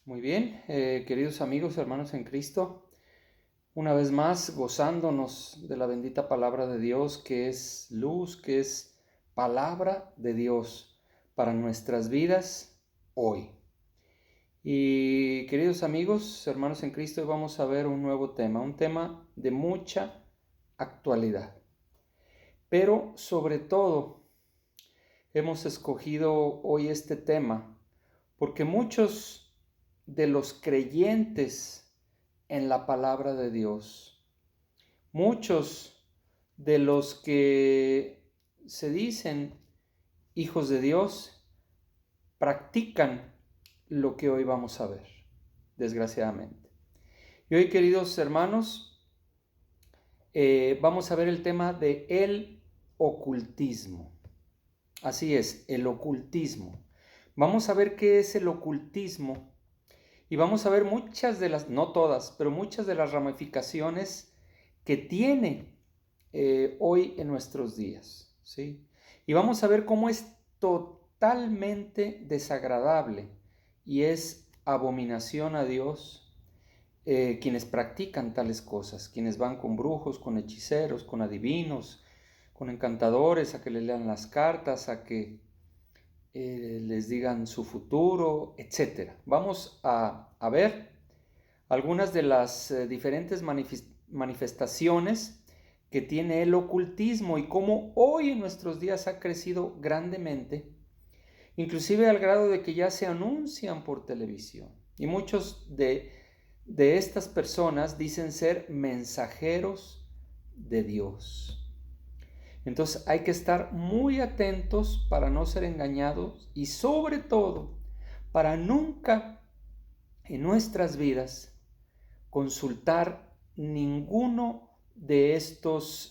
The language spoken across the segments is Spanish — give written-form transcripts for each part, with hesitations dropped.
Muy bien, queridos amigos, hermanos en Cristo, una vez más gozándonos de la bendita palabra de Dios, que es luz, que es palabra de Dios para nuestras vidas hoy. Y queridos amigos, hermanos en Cristo, hoy vamos a ver un nuevo tema, un tema de mucha actualidad. Pero sobre todo, hemos escogido hoy este tema porque muchos de los creyentes en la palabra de Dios, muchos de los que se dicen hijos de Dios, practican lo que hoy vamos a ver, desgraciadamente. Y hoy, queridos hermanos, vamos a ver el tema de el ocultismo. Así es, el ocultismo. Vamos a ver qué es el ocultismo y vamos a ver muchas de las, no todas, pero muchas de las ramificaciones que tiene hoy en nuestros días, ¿sí? Y vamos a ver cómo es totalmente desagradable y es abominación a Dios quienes practican tales cosas, quienes van con brujos, con hechiceros, con adivinos, con encantadores, a que les lean las cartas, a que les digan su futuro, etc. Vamos a ver algunas de las diferentes manifestaciones que tiene el ocultismo y cómo hoy en nuestros días ha crecido grandemente, inclusive al grado de que ya se anuncian por televisión. Y muchos de estas personas dicen ser mensajeros de Dios. Entonces hay que estar muy atentos para no ser engañados y sobre todo para nunca en nuestras vidas consultar ninguno de estas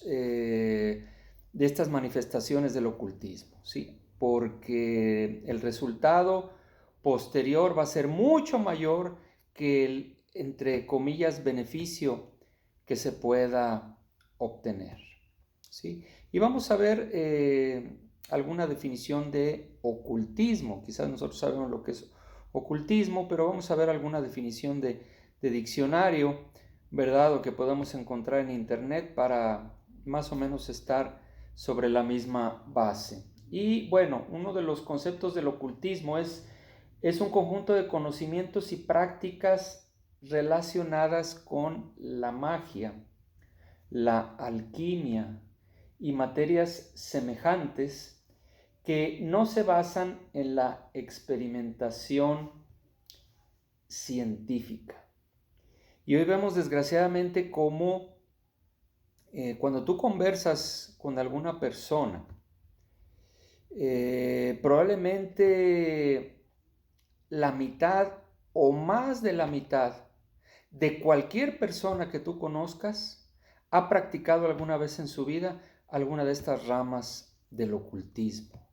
manifestaciones del ocultismo, ¿sí? Porque el resultado posterior va a ser mucho mayor que el, entre comillas, beneficio que se pueda obtener, ¿sí? Y vamos a ver alguna definición de ocultismo. Quizás nosotros sabemos lo que es ocultismo, pero vamos a ver alguna definición de diccionario, ¿verdad? O que podamos encontrar en internet para más o menos estar sobre la misma base. Y bueno, uno de los conceptos del ocultismo es un conjunto de conocimientos y prácticas relacionadas con la magia, la alquimia y materias semejantes que no se basan en la experimentación científica. Y hoy vemos desgraciadamente cómo cuando tú conversas con alguna persona, probablemente la mitad o más de la mitad de cualquier persona que tú conozcas ha practicado alguna vez en su vida alguna de estas ramas del ocultismo.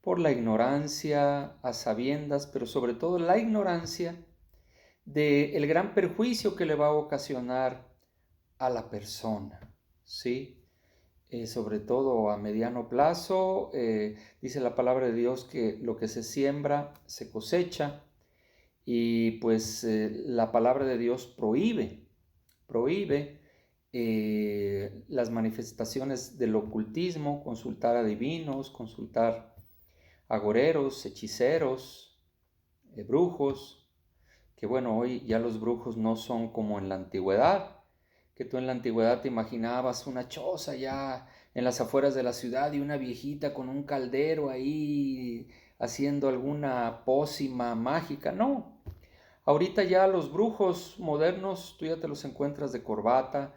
Por la ignorancia, a sabiendas, pero sobre todo la ignorancia del gran perjuicio que le va a ocasionar a la persona, ¿sí? Sobre todo a mediano plazo, dice la palabra de Dios que lo que se siembra se cosecha y pues la palabra de Dios prohíbe las manifestaciones del ocultismo, consultar a divinos, consultar agoreros, hechiceros, brujos, que bueno, hoy ya los brujos no son como en la antigüedad, que tú en la antigüedad te imaginabas una choza ya en las afueras de la ciudad y una viejita con un caldero ahí haciendo alguna pócima mágica. No, ahorita ya los brujos modernos tú ya te los encuentras de corbata,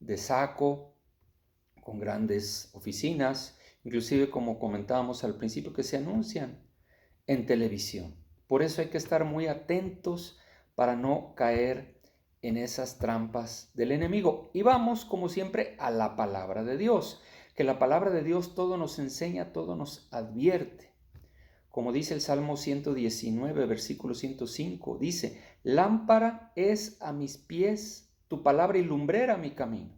de saco, con grandes oficinas, inclusive como comentábamos al principio, que se anuncian en televisión. Por eso hay que estar muy atentos para no caer en esas trampas del enemigo. Y vamos, como siempre, a la palabra de Dios, que la palabra de Dios todo nos enseña, todo nos advierte. Como dice el Salmo 119, versículo 105, dice, lámpara es a mis pies tu palabra y lumbrera mi camino.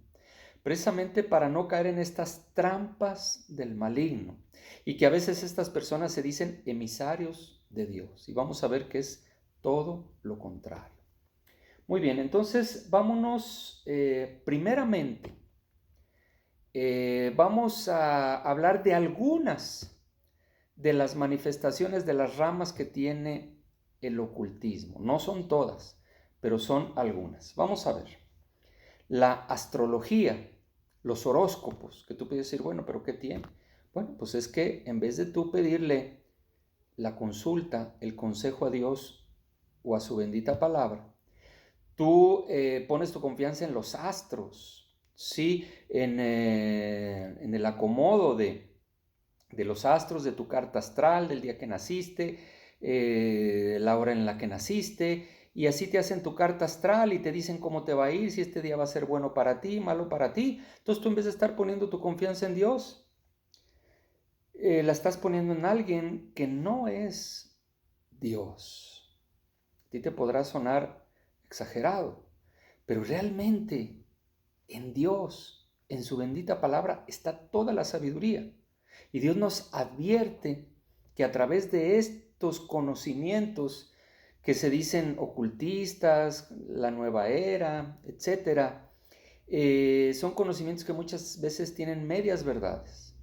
Precisamente para no caer en estas trampas del maligno y que a veces estas personas se dicen emisarios de Dios. Y vamos a ver que es todo lo contrario. Muy bien, entonces vámonos primeramente. Vamos a hablar de algunas de las manifestaciones de las ramas que tiene el ocultismo. No son todas, pero son algunas. Vamos a ver. La astrología, los horóscopos, que tú puedes decir, bueno, pero ¿qué tiene? Bueno, pues es que en vez de tú pedirle la consulta, el consejo a Dios o a su bendita palabra, tú pones tu confianza en los astros, ¿sí? En el acomodo de los astros, de tu carta astral, del día que naciste, la hora en la que naciste, y así te hacen tu carta astral y te dicen cómo te va a ir, si este día va a ser bueno para ti, malo para ti. Entonces tú en vez de estar poniendo tu confianza en Dios, la estás poniendo en alguien que no es Dios. A ti te podrá sonar exagerado, pero realmente en Dios, en su bendita palabra, está toda la sabiduría. Y Dios nos advierte que a través de estos conocimientos que se dicen ocultistas, la nueva era, etcétera, son conocimientos que muchas veces tienen medias verdades.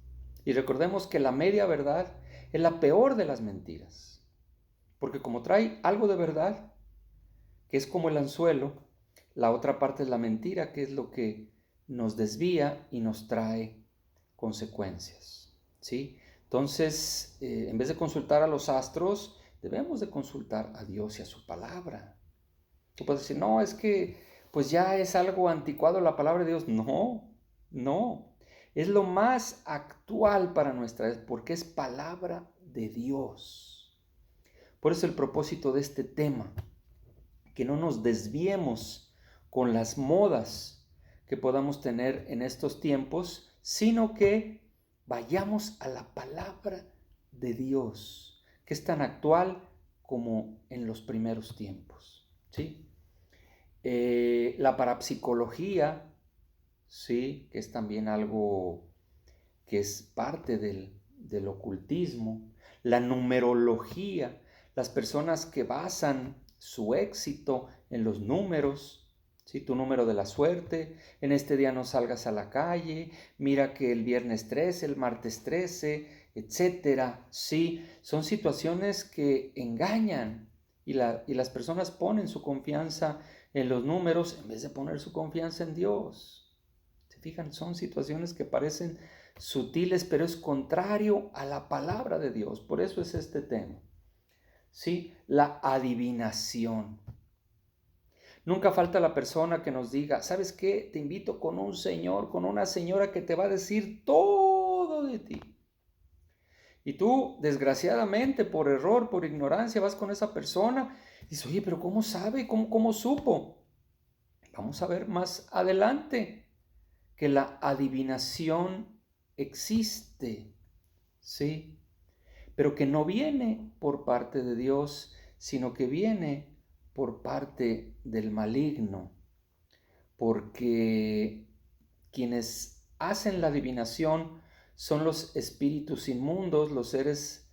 Y recordemos que la media verdad es la peor de las mentiras, porque como trae algo de verdad, que es como el anzuelo, la otra parte es la mentira, que es lo que nos desvía y nos trae consecuencias, ¿sí? Entonces, en vez de consultar a los astros, debemos de consultar a Dios y a su palabra. Tú puedes decir, no, es que pues ya es algo anticuado la palabra de Dios. No, no. Es lo más actual para nuestra vez porque es palabra de Dios. Por eso el propósito de este tema, que no nos desviemos con las modas que podamos tener en estos tiempos, sino que vayamos a la palabra de Dios, que es tan actual como en los primeros tiempos, ¿sí? La parapsicología, ¿sí? Que es también algo que es parte del ocultismo. La numerología, las personas que basan su éxito en los números, ¿sí? Tu número de la suerte, en este día no salgas a la calle, mira que el viernes 13, el martes 13, etcétera, ¿sí? Son situaciones que engañan y las personas ponen su confianza en los números en vez de poner su confianza en Dios. ¿Se fijan? Son situaciones que parecen sutiles, pero es contrario a la palabra de Dios. Por eso es este tema. ¿Sí? La adivinación. Nunca falta la persona que nos diga, ¿sabes qué? Te invito con un señor, con una señora que te va a decir todo de ti. Y tú, desgraciadamente, por error, por ignorancia, vas con esa persona y dices, oye, pero ¿cómo sabe? ¿Cómo supo? Vamos a ver más adelante que la adivinación existe, ¿sí? Pero que no viene por parte de Dios, sino que viene por parte del maligno, porque quienes hacen la adivinación son los espíritus inmundos, los seres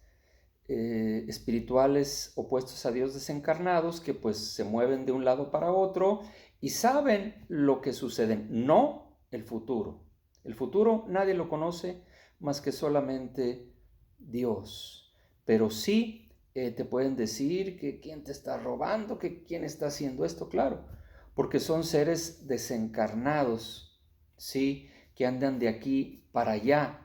espirituales opuestos a Dios desencarnados, que pues se mueven de un lado para otro y saben lo que sucede, no el futuro. El futuro nadie lo conoce más que solamente Dios, pero sí te pueden decir que quién te está robando, que quién está haciendo esto, claro, porque son seres desencarnados, sí, que andan de aquí para allá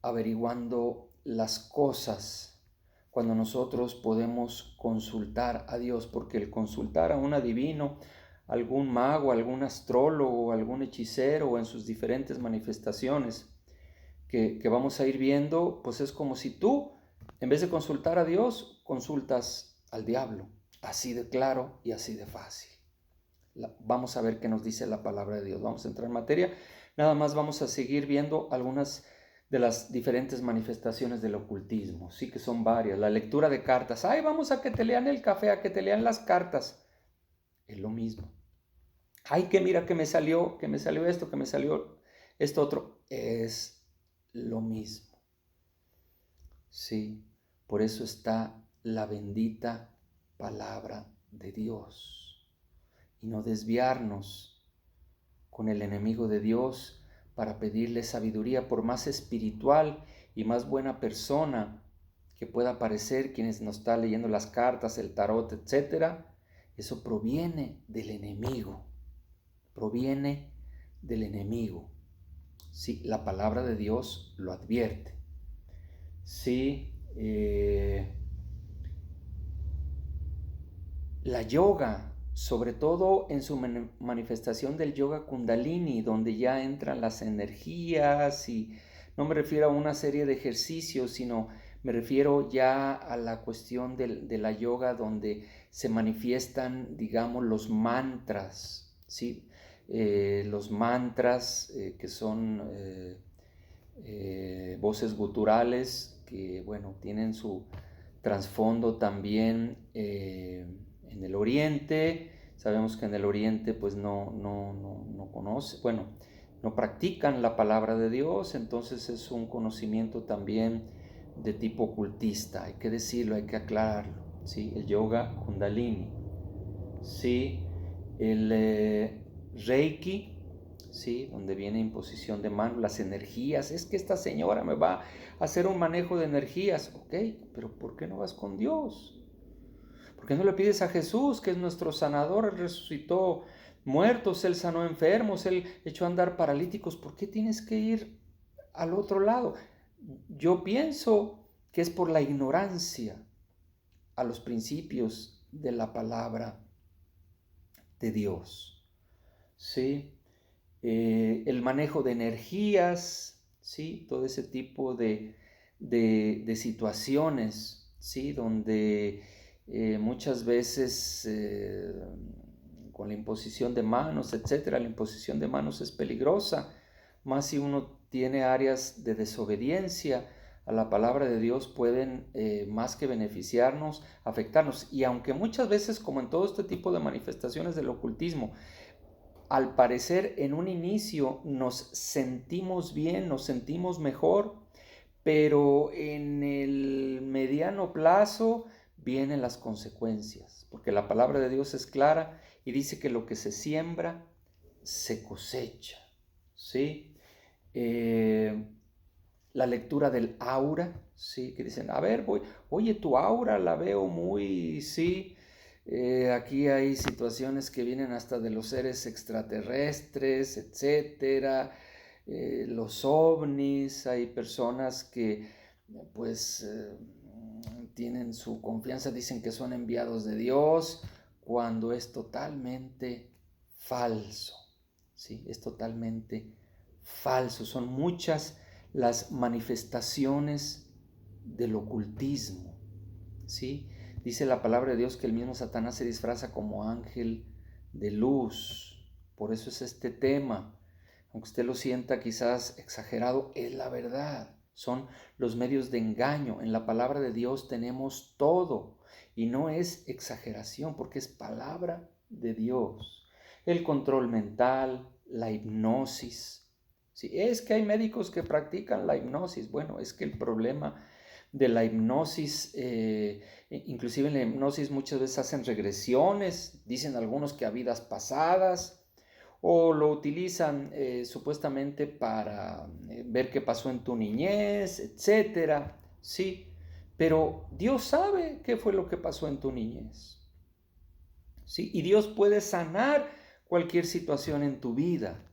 averiguando las cosas, cuando nosotros podemos consultar a Dios, porque el consultar a un adivino, algún mago, algún astrólogo, algún hechicero o en sus diferentes manifestaciones que vamos a ir viendo, pues es como si tú, en vez de consultar a Dios, consultas al diablo, así de claro y así de fácil. Vamos a ver qué nos dice la palabra de Dios. Vamos a entrar en materia. Nada más vamos a seguir viendo algunas de las diferentes manifestaciones del ocultismo. Sí que son varias. La lectura de cartas. Ay, vamos a que te lean el café, a que te lean las cartas. Es lo mismo. Ay, que mira que me salió esto, que me salió esto otro. Es lo mismo. Sí, por eso está la bendita palabra de Dios y no desviarnos con el enemigo de Dios para pedirle sabiduría, por más espiritual y más buena persona que pueda parecer quienes nos está leyendo las cartas, el tarot, etc. Eso proviene del enemigo, proviene del enemigo. Sí, la palabra de Dios lo advierte. Sí, la yoga, sobre todo en su manifestación del yoga kundalini, donde ya entran las energías, y no me refiero a una serie de ejercicios, sino me refiero ya a la cuestión de la yoga donde se manifiestan, digamos, los mantras, ¿sí? Los mantras que son voces guturales que, bueno, tienen su trasfondo también en el Oriente. Sabemos que en el Oriente pues no conoce, bueno, no practican la palabra de Dios, entonces es un conocimiento también de tipo ocultista, hay que decirlo, hay que aclararlo, ¿sí? El yoga kundalini, ¿sí? El Reiki, ¿sí? Donde viene imposición de manos, las energías. Es que esta señora me va a hacer un manejo de energías. Ok, pero ¿por qué no vas con Dios? ¿Por qué no le pides a Jesús, que es nuestro sanador? Él resucitó muertos, Él sanó enfermos, Él echó a andar paralíticos. ¿Por qué tienes que ir al otro lado? Yo pienso que es por la ignorancia a los principios de la palabra de Dios. ¿Sí? El manejo de energías, ¿sí? Todo ese tipo de situaciones, ¿sí? Donde muchas veces con la imposición de manos, etcétera, la imposición de manos es peligrosa, más si uno tiene áreas de desobediencia a la palabra de Dios, pueden más que beneficiarnos, afectarnos. Y aunque muchas veces, como en todo este tipo de manifestaciones del ocultismo, al parecer en un inicio nos sentimos bien, nos sentimos mejor, pero en el mediano plazo vienen las consecuencias, porque la palabra de Dios es clara y dice que lo que se siembra se cosecha, ¿sí? La lectura del aura, ¿sí? Que dicen, a ver, oye, tu aura la veo muy, sí. Aquí hay situaciones que vienen hasta de los seres extraterrestres, etcétera. Los ovnis, hay personas que pues tienen su confianza, dicen que son enviados de Dios, cuando es totalmente falso, ¿sí? Es totalmente falso. Son muchas las manifestaciones del ocultismo, ¿sí? Dice la palabra de Dios que el mismo Satanás se disfraza como ángel de luz. Por eso es este tema. Aunque usted lo sienta quizás exagerado, es la verdad. Son los medios de engaño. En la palabra de Dios tenemos todo. Y no es exageración, porque es palabra de Dios. El control mental, la hipnosis. Sí, es que hay médicos que practican la hipnosis. Bueno, es que el problema de la hipnosis, inclusive en la hipnosis muchas veces hacen regresiones, dicen algunos que a vidas pasadas, o lo utilizan supuestamente para ver qué pasó en tu niñez, etcétera, sí, pero Dios sabe qué fue lo que pasó en tu niñez, sí, y Dios puede sanar cualquier situación en tu vida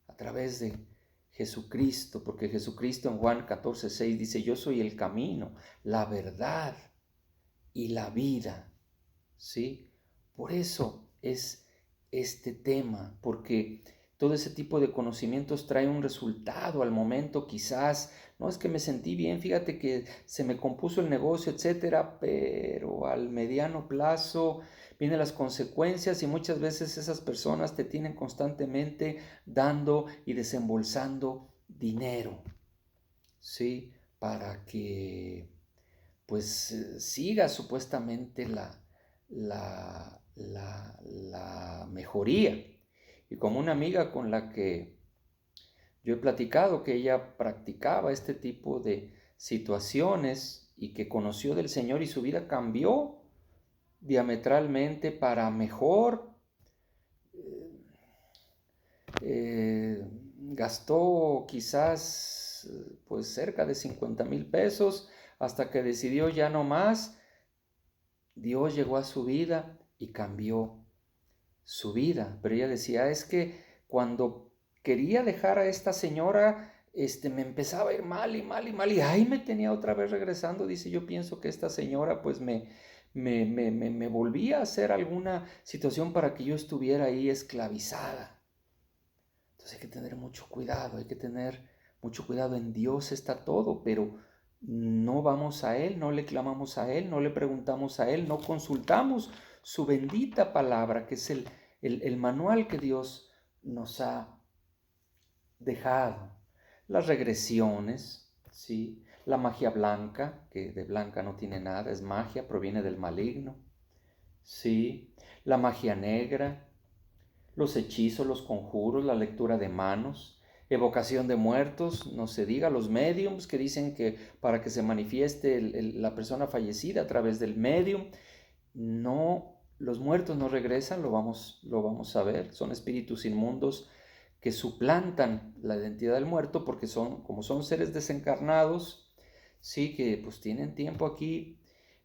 a través de Jesucristo, porque Jesucristo en Juan 14:6 dice, yo soy el camino, la verdad y la vida, ¿sí? Por eso es este tema, porque todo ese tipo de conocimientos trae un resultado al momento, quizás, no es que me sentí bien, fíjate que se me compuso el negocio, etcétera, pero al mediano plazo vienen las consecuencias y muchas veces esas personas te tienen constantemente dando y desembolsando dinero, ¿sí? Para que pues siga supuestamente la mejoría. Y como una amiga con la que yo he platicado, que ella practicaba este tipo de situaciones y que conoció del Señor y su vida cambió diametralmente para mejor. Gastó quizás pues cerca de 50,000 pesos hasta que decidió ya no más. Dios llegó a su vida y cambió su vida. Pero ella decía, es que cuando quería dejar a esta señora, me empezaba a ir mal y mal y mal, y ahí me tenía otra vez regresando. Dice, yo pienso que esta señora pues me volvía a hacer alguna situación para que yo estuviera ahí esclavizada. Entonces hay que tener mucho cuidado, hay que tener mucho cuidado. En Dios está todo, pero no vamos a Él, no le clamamos a Él, no le preguntamos a Él, no consultamos su bendita palabra, que es el manual que Dios nos ha dejado. Las regresiones, ¿sí? La magia blanca, que de blanca no tiene nada, es magia, proviene del maligno, ¿sí? La magia negra, los hechizos, los conjuros, la lectura de manos, evocación de muertos, no se diga, los médiums que dicen que para que se manifieste la persona fallecida a través del médium. No, los muertos no regresan, lo vamos a ver, son espíritus inmundos que suplantan la identidad del muerto porque como son seres desencarnados, sí, que pues tienen tiempo aquí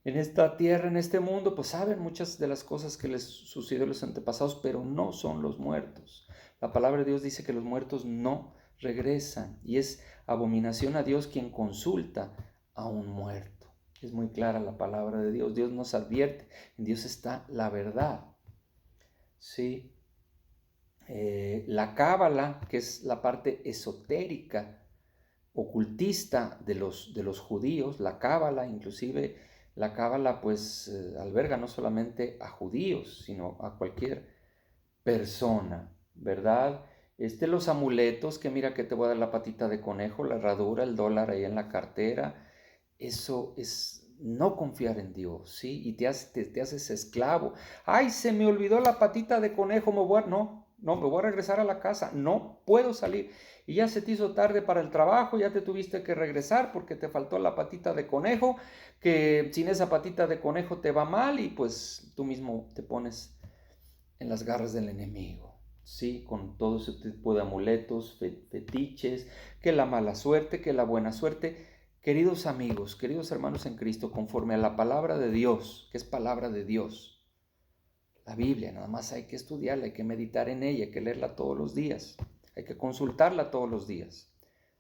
en esta tierra, en este mundo, pues saben muchas de las cosas que les sucedió a los antepasados, pero no son los muertos. La palabra de Dios dice que los muertos no regresan y es abominación a Dios quien consulta a un muerto. Es muy clara la palabra de Dios. Dios nos advierte. En Dios está la verdad. ¿Sí? La cábala, que es la parte esotérica, ocultista de los judíos, la cábala, inclusive la cábala pues alberga no solamente a judíos, sino a cualquier persona, ¿verdad? Los amuletos, que mira que te voy a dar la patita de conejo, la herradura, el dólar ahí en la cartera, eso es no confiar en Dios, ¿sí? Y te haces esclavo. Ay, se me olvidó la patita de conejo, me voy a regresar a la casa, no puedo salir. Y ya se te hizo tarde para el trabajo, ya te tuviste que regresar porque te faltó la patita de conejo, que sin esa patita de conejo te va mal y pues tú mismo te pones en las garras del enemigo, ¿sí? Con todo ese tipo de amuletos, fetiches, que la mala suerte, que la buena suerte. Queridos amigos, queridos hermanos en Cristo, conforme a la palabra de Dios, que es palabra de Dios, la Biblia, nada más hay que estudiarla, hay que meditar en ella, hay que leerla todos los días, hay que consultarla todos los días,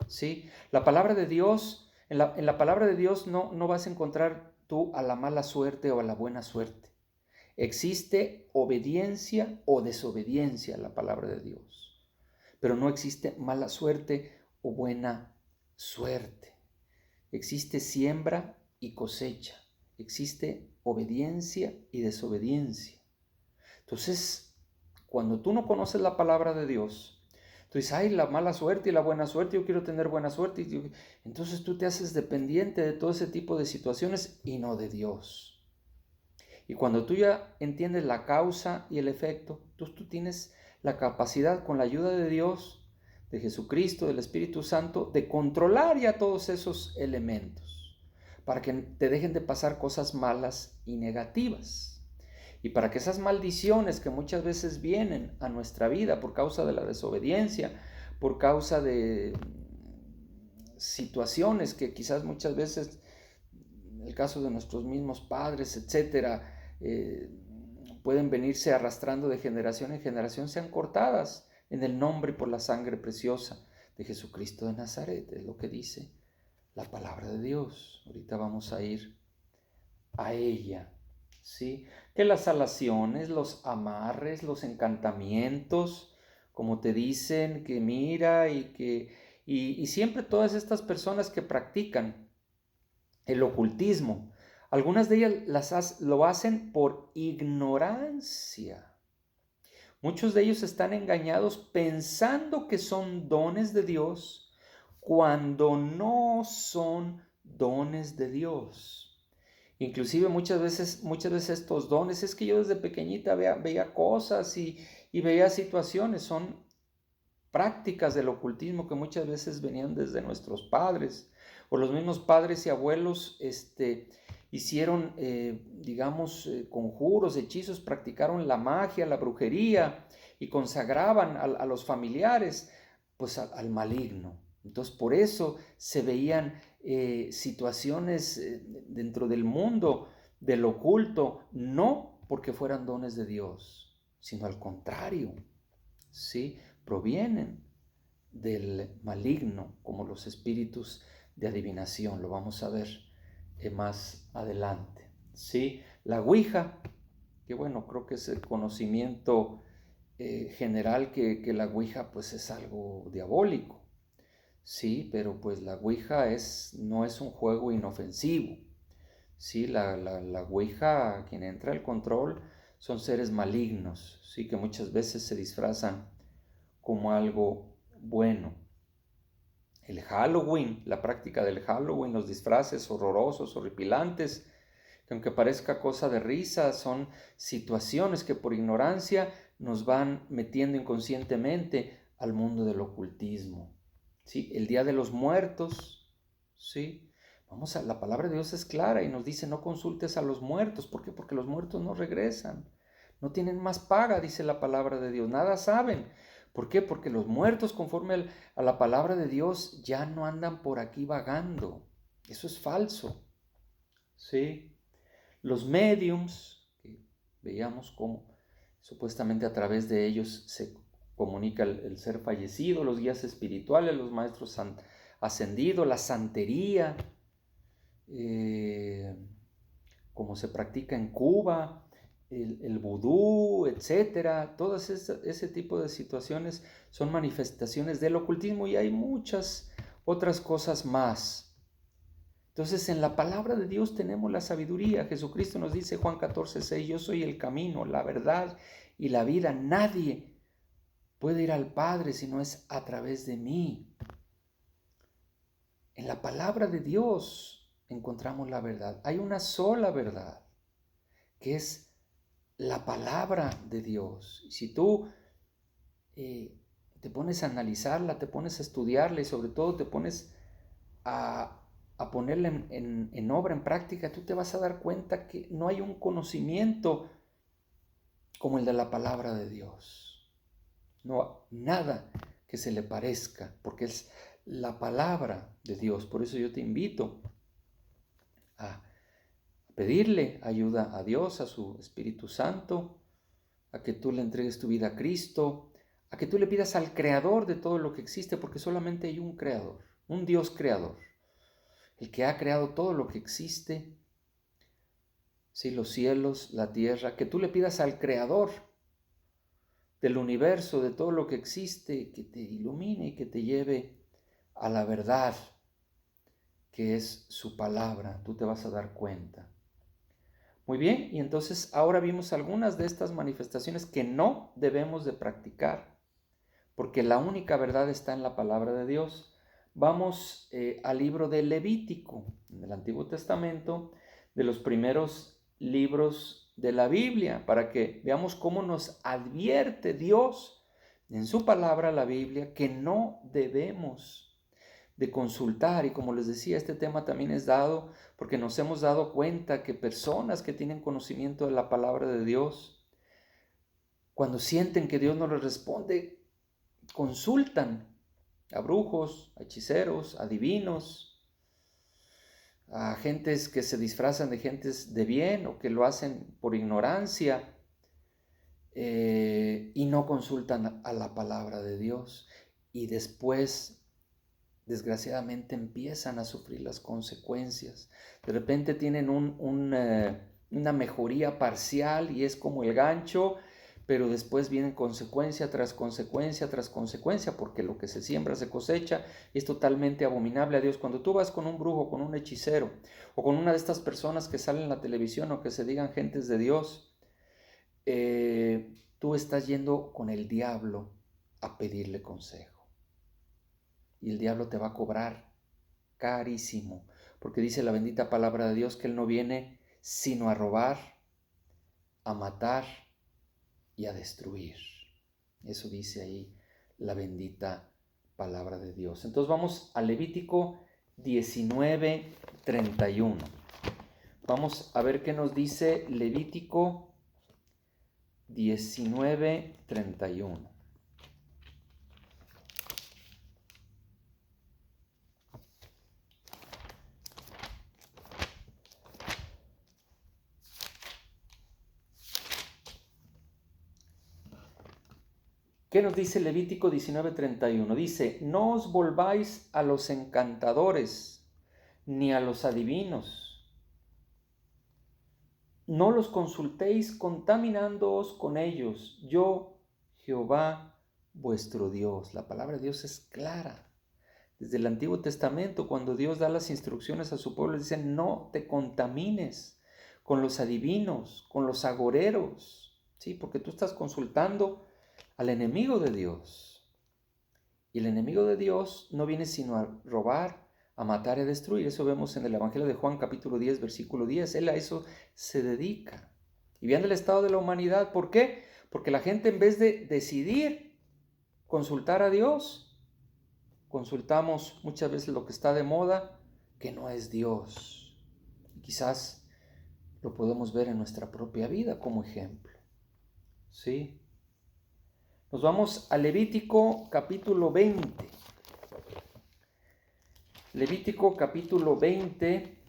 ¿sí? La palabra de Dios, en la palabra de Dios no vas a encontrar tú a la mala suerte o a la buena suerte. Existe obediencia o desobediencia a la palabra de Dios, pero no existe mala suerte o buena suerte. Existe siembra y cosecha, existe obediencia y desobediencia. Entonces, cuando tú no conoces la palabra de Dios, tú dices, ay, la mala suerte y la buena suerte, yo quiero tener buena suerte. Entonces tú te haces dependiente de todo ese tipo de situaciones y no de Dios. Y cuando tú ya entiendes la causa y el efecto, tú tienes la capacidad con la ayuda de Dios, de Jesucristo, del Espíritu Santo, de controlar ya todos esos elementos para que te dejen de pasar cosas malas y negativas. Y para que esas maldiciones que muchas veces vienen a nuestra vida por causa de la desobediencia, por causa de situaciones que quizás muchas veces, en el caso de nuestros mismos padres, etcétera, pueden venirse arrastrando de generación en generación, sean cortadas en el nombre y por la sangre preciosa de Jesucristo de Nazaret. Es lo que dice la palabra de Dios. Ahorita vamos a ir a ella, ¿sí? Que las alaciones, los amarres, los encantamientos, como te dicen, que mira y siempre todas estas personas que practican el ocultismo, algunas de ellas lo hacen por ignorancia. Muchos de ellos están engañados pensando que son dones de Dios cuando no son dones de Dios. Inclusive muchas veces estos dones, es que yo desde pequeñita veía cosas y veía situaciones, son prácticas del ocultismo que muchas veces venían desde nuestros padres o los mismos padres y abuelos hicieron, conjuros, hechizos, practicaron la magia, la brujería y consagraban a los familiares pues al maligno. Entonces por eso se veían situaciones dentro del mundo del oculto, no porque fueran dones de Dios, sino al contrario, ¿sí? Provienen del maligno, como los espíritus de adivinación. Lo vamos a ver más adelante, ¿sí? La Ouija, que bueno, creo que es el conocimiento general que la Ouija pues es algo diabólico, sí, pero pues la Ouija no es un juego inofensivo, sí, la Ouija, quien entra al control, son seres malignos, sí, que muchas veces se disfrazan como algo bueno. El Halloween, la práctica del Halloween, los disfraces horrorosos, horripilantes, que aunque parezca cosa de risa, son situaciones que por ignorancia nos van metiendo inconscientemente al mundo del ocultismo. ¿Sí? El Día de los Muertos, ¿sí? La palabra de Dios es clara y nos dice no consultes a los muertos. ¿Por qué? Porque los muertos no regresan. No tienen más paga, dice la palabra de Dios. Nada saben. ¿Por qué? Porque los muertos, conforme a la palabra de Dios, ya no andan por aquí vagando. Eso es falso. ¿Sí? Los mediums, que veíamos cómo supuestamente a través de ellos se comunica el ser fallecido, los guías espirituales, los maestros ascendidos, la santería, como se practica en Cuba, el vudú, etcétera. Todas ese tipo de situaciones son manifestaciones del ocultismo y hay muchas otras cosas más. Entonces en la palabra de Dios tenemos la sabiduría. Jesucristo nos dice, Juan 14:6, yo soy el camino, la verdad y la vida. Nadie puede ir al Padre si no es a través de mí. En la palabra de Dios encontramos la verdad. Hay una sola verdad, que es la palabra de Dios. Y si tú te pones a analizarla, te pones a estudiarla y sobre todo te pones a ponerla en obra, en práctica, tú te vas a dar cuenta que no hay un conocimiento como el de la palabra de Dios. No, nada que se le parezca, porque es la palabra de Dios. Por eso yo te invito a pedirle ayuda a Dios, a su Espíritu Santo, a que tú le entregues tu vida a Cristo, a que tú le pidas al Creador de todo lo que existe, porque solamente hay un Creador, un Dios Creador, el que ha creado todo lo que existe, sí, los cielos, la tierra, que tú le pidas al Creador del universo, de todo lo que existe, que te ilumine y que te lleve a la verdad, que es su palabra. Tú te vas a dar cuenta. Muy bien, y entonces ahora vimos algunas de estas manifestaciones que no debemos de practicar, porque la única verdad está en la palabra de Dios. Vamos al libro de Levítico, en el Antiguo Testamento, de los primeros libros de la Biblia, para que veamos cómo nos advierte Dios en su palabra, la Biblia, que no debemos de consultar. Y como les decía, este tema también es dado porque nos hemos dado cuenta que personas que tienen conocimiento de la palabra de Dios, cuando sienten que Dios no les responde, consultan a brujos, a hechiceros, a adivinos, a gentes que se disfrazan de gentes de bien o que lo hacen por ignorancia y no consultan a la palabra de Dios. Y después, desgraciadamente, empiezan a sufrir las consecuencias. De repente tienen una mejoría parcial y es como el gancho, pero después vienen consecuencia tras consecuencia tras consecuencia, porque lo que se siembra se cosecha, y es totalmente abominable a Dios. Cuando tú vas con un brujo, con un hechicero, o con una de estas personas que salen en la televisión o que se digan gentes de Dios, tú estás yendo con el diablo a pedirle consejo. Y el diablo te va a cobrar carísimo, porque dice la bendita palabra de Dios que Él no viene sino a robar, a matar y a destruir. Eso dice ahí la bendita palabra de Dios. Entonces vamos a Levítico 19:31. Vamos a ver qué nos dice Levítico 19:31. ¿Qué nos dice Levítico 19:31? Dice, no os volváis a los encantadores, ni a los adivinos. No los consultéis contaminándoos con ellos. Yo, Jehová, vuestro Dios. La palabra de Dios es clara. Desde el Antiguo Testamento, cuando Dios da las instrucciones a su pueblo, dice, no te contamines con los adivinos, con los agoreros, ¿sí? Porque tú estás consultando al enemigo de Dios. Y el enemigo de Dios no viene sino a robar, a matar y a destruir. Eso vemos en el Evangelio de Juan capítulo 10, versículo 10. Él a eso se dedica. Y vean el estado de la humanidad. ¿Por qué? Porque la gente, en vez de decidir consultar a Dios, consultamos muchas veces lo que está de moda, que no es Dios. Y quizás lo podemos ver en nuestra propia vida como ejemplo. ¿Sí? Nos vamos a Levítico capítulo 20. Levítico capítulo 20,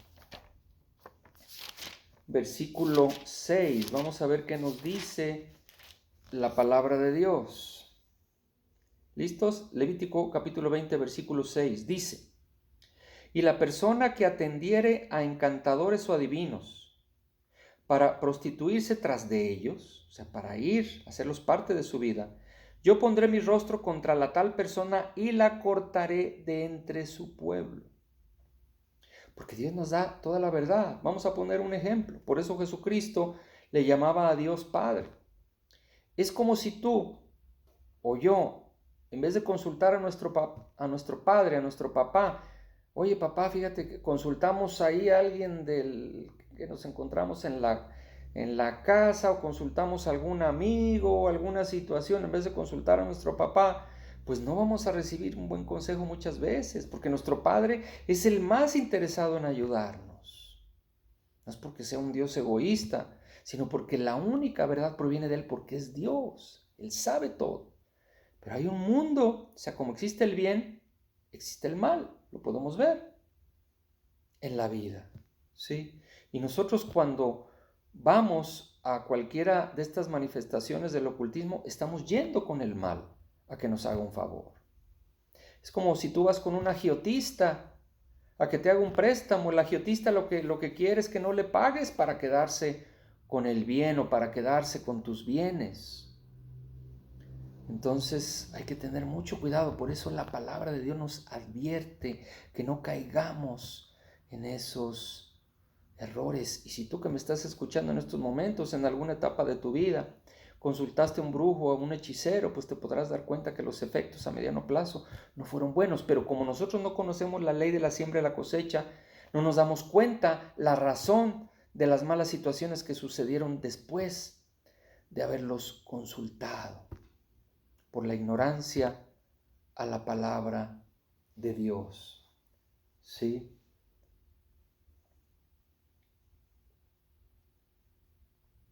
versículo 6. Vamos a ver qué nos dice la palabra de Dios. ¿Listos? Levítico capítulo 20, versículo 6. Dice, y la persona que atendiere a encantadores o adivinos para prostituirse tras de ellos, o sea, para ir a hacerlos parte de su vida, yo pondré mi rostro contra la tal persona y la cortaré de entre su pueblo. Porque Dios nos da toda la verdad. Vamos a poner un ejemplo. Por eso Jesucristo le llamaba a Dios Padre. Es como si tú o yo, en vez de consultar a nuestro padre, a nuestro papá, oye papá, fíjate que consultamos ahí a alguien que nos encontramos en la casa, o consultamos a algún amigo o alguna situación, en vez de consultar a nuestro papá, pues no vamos a recibir un buen consejo muchas veces, porque nuestro Padre es el más interesado en ayudarnos. No es porque sea un Dios egoísta, sino porque la única verdad proviene de Él, porque es Dios. Él sabe todo. Pero hay un mundo, o sea, como existe el bien, existe el mal. Lo podemos ver en la vida, ¿sí? Y nosotros cuando vamos a cualquiera de estas manifestaciones del ocultismo, estamos yendo con el mal a que nos haga un favor. Es como si tú vas con un agiotista a que te haga un préstamo. El agiotista lo que quiere es que no le pagues para quedarse con el bien o para quedarse con tus bienes. Entonces hay que tener mucho cuidado. Por eso la palabra de Dios nos advierte que no caigamos en esos errores. Y si tú que me estás escuchando en estos momentos, en alguna etapa de tu vida, consultaste a un brujo o a un hechicero, pues te podrás dar cuenta que los efectos a mediano plazo no fueron buenos. Pero como nosotros no conocemos la ley de la siembra y la cosecha, no nos damos cuenta la razón de las malas situaciones que sucedieron después de haberlos consultado por la ignorancia a la palabra de Dios. ¿Sí?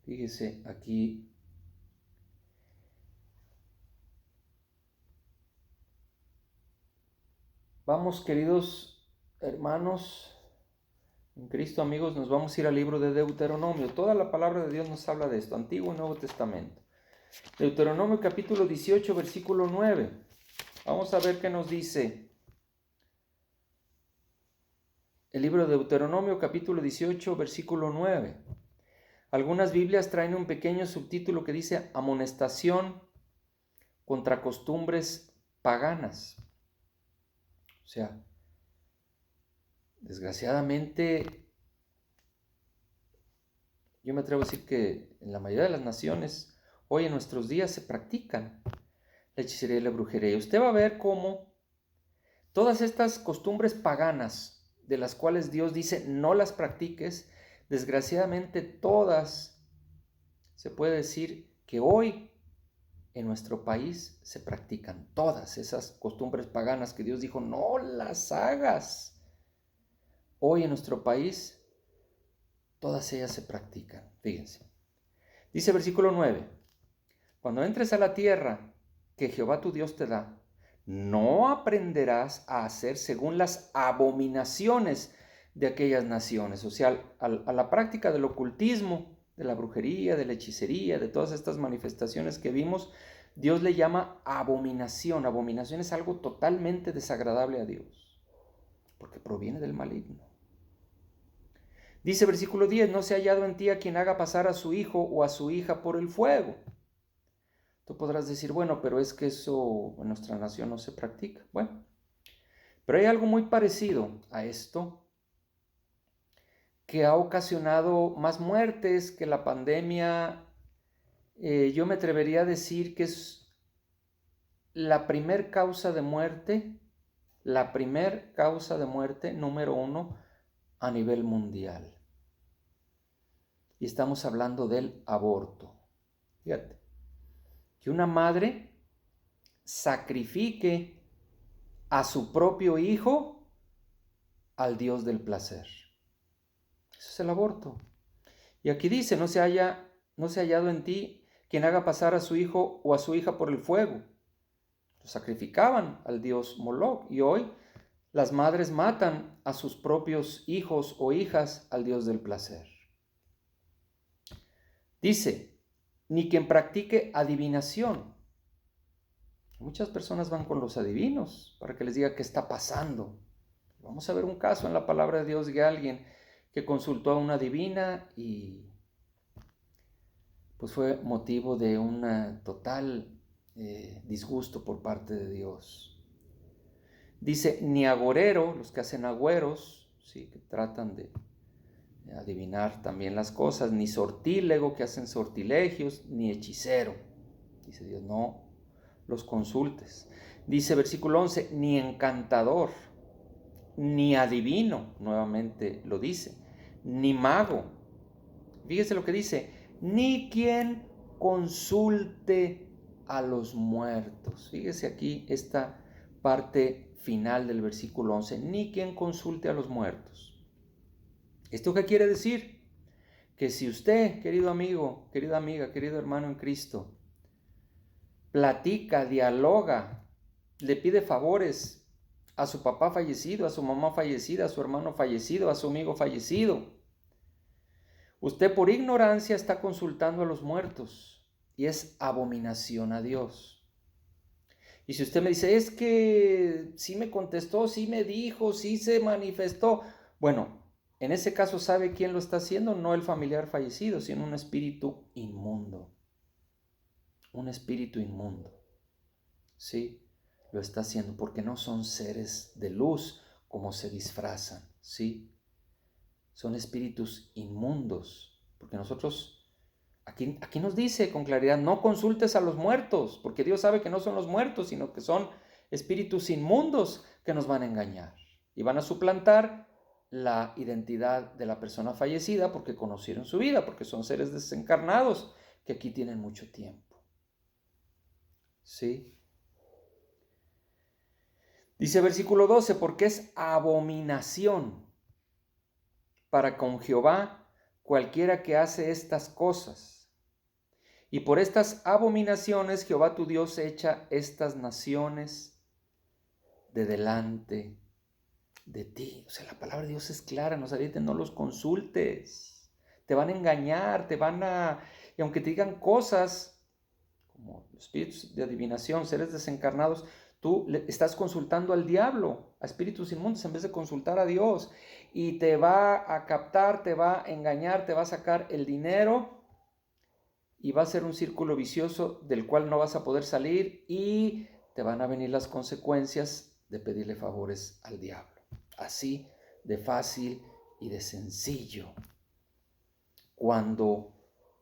Fíjese aquí. Vamos, queridos hermanos en Cristo, amigos, nos vamos a ir al libro de Deuteronomio. Toda la palabra de Dios nos habla de esto, Antiguo y Nuevo Testamento. Deuteronomio capítulo 18, versículo 9. Vamos a ver qué nos dice el libro de Deuteronomio capítulo 18, versículo 9. Algunas Biblias traen un pequeño subtítulo que dice amonestación contra costumbres paganas. O sea, desgraciadamente, yo me atrevo a decir que en la mayoría de las naciones, hoy en nuestros días se practican la hechicería y la brujería. Y usted va a ver cómo todas estas costumbres paganas, de las cuales Dios dice no las practiques, desgraciadamente todas, se puede decir que hoy en nuestro país se practican todas esas costumbres paganas que Dios dijo no las hagas. Hoy en nuestro país todas ellas se practican. Fíjense. Dice versículo 9, cuando entres a la tierra que Jehová tu Dios te da, no aprenderás a hacer según las abominaciones de aquellas naciones. O sea, a la práctica del ocultismo, de la brujería, de la hechicería, de todas estas manifestaciones que vimos, Dios le llama abominación. Abominación es algo totalmente desagradable a Dios, porque proviene del maligno. Dice versículo 10, no se ha hallado en ti a quien haga pasar a su hijo o a su hija por el fuego. Tú podrás decir, bueno, pero es que eso en nuestra nación no se practica. Bueno, pero hay algo muy parecido a esto que ha ocasionado más muertes que la pandemia. Yo me atrevería a decir que es la primer causa de muerte número 1 a nivel mundial. Y estamos hablando del aborto. Fíjate, que una madre sacrifique a su propio hijo al Dios del placer. Eso es el aborto. Y aquí dice, no se ha hallado en ti quien haga pasar a su hijo o a su hija por el fuego. Lo sacrificaban al dios Moloch, y hoy las madres matan a sus propios hijos o hijas al Dios del placer. Dice, ni quien practique adivinación. Muchas personas van con los adivinos para que les diga qué está pasando. Vamos a ver un caso en la palabra de Dios de alguien que consultó a una adivina y pues fue motivo de un total disgusto por parte de Dios. Dice, ni agorero, los que hacen agüeros, ¿sí? Que tratan de adivinar también las cosas, ni sortílego, que hacen sortilegios, ni hechicero. Dice Dios, no los consultes. Dice versículo 11, ni encantador, ni adivino, nuevamente lo dice, ni mago. Fíjese lo que dice, ni quien consulte a los muertos. Fíjese aquí esta parte final del versículo 11, ni quien consulte a los muertos. ¿Esto qué quiere decir? Que si usted, querido amigo, querida amiga, querido hermano en Cristo, platica, dialoga, le pide favores a su papá fallecido, a su mamá fallecida, a su hermano fallecido, a su amigo fallecido, usted por ignorancia está consultando a los muertos y es abominación a Dios. Y si usted me dice, es que sí me contestó, sí me dijo, sí se manifestó, bueno, en ese caso, ¿sabe quién lo está haciendo? No el familiar fallecido, sino un espíritu inmundo. Un espíritu inmundo. Sí, lo está haciendo porque no son seres de luz como se disfrazan. Sí, son espíritus inmundos. Porque nosotros, aquí nos dice con claridad, no consultes a los muertos, porque Dios sabe que no son los muertos, sino que son espíritus inmundos que nos van a engañar y van a suplantar la identidad de la persona fallecida porque conocieron su vida, porque son seres desencarnados que aquí tienen mucho tiempo. ¿Sí? Dice versículo 12, porque es abominación para con Jehová cualquiera que hace estas cosas. Y por estas abominaciones Jehová tu Dios echa estas naciones de delante de ti. O sea, la palabra de Dios es clara, nos dice, no los consultes, te van a engañar, y aunque te digan cosas como espíritus de adivinación, seres desencarnados, tú le estás consultando al diablo, a espíritus inmundos, en vez de consultar a Dios, y te va a captar, te va a engañar, te va a sacar el dinero, y va a ser un círculo vicioso del cual no vas a poder salir, y te van a venir las consecuencias de pedirle favores al diablo. Así de fácil y de sencillo. Cuando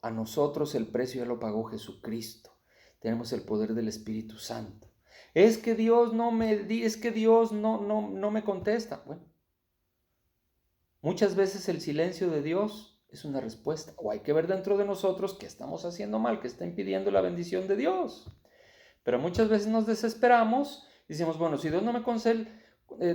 a nosotros el precio ya lo pagó Jesucristo, tenemos el poder del Espíritu Santo. Es que Dios no me contesta. Bueno, muchas veces el silencio de Dios es una respuesta. O hay que ver dentro de nosotros qué estamos haciendo mal, que está impidiendo la bendición de Dios. Pero muchas veces nos desesperamos y decimos, bueno, si Dios no me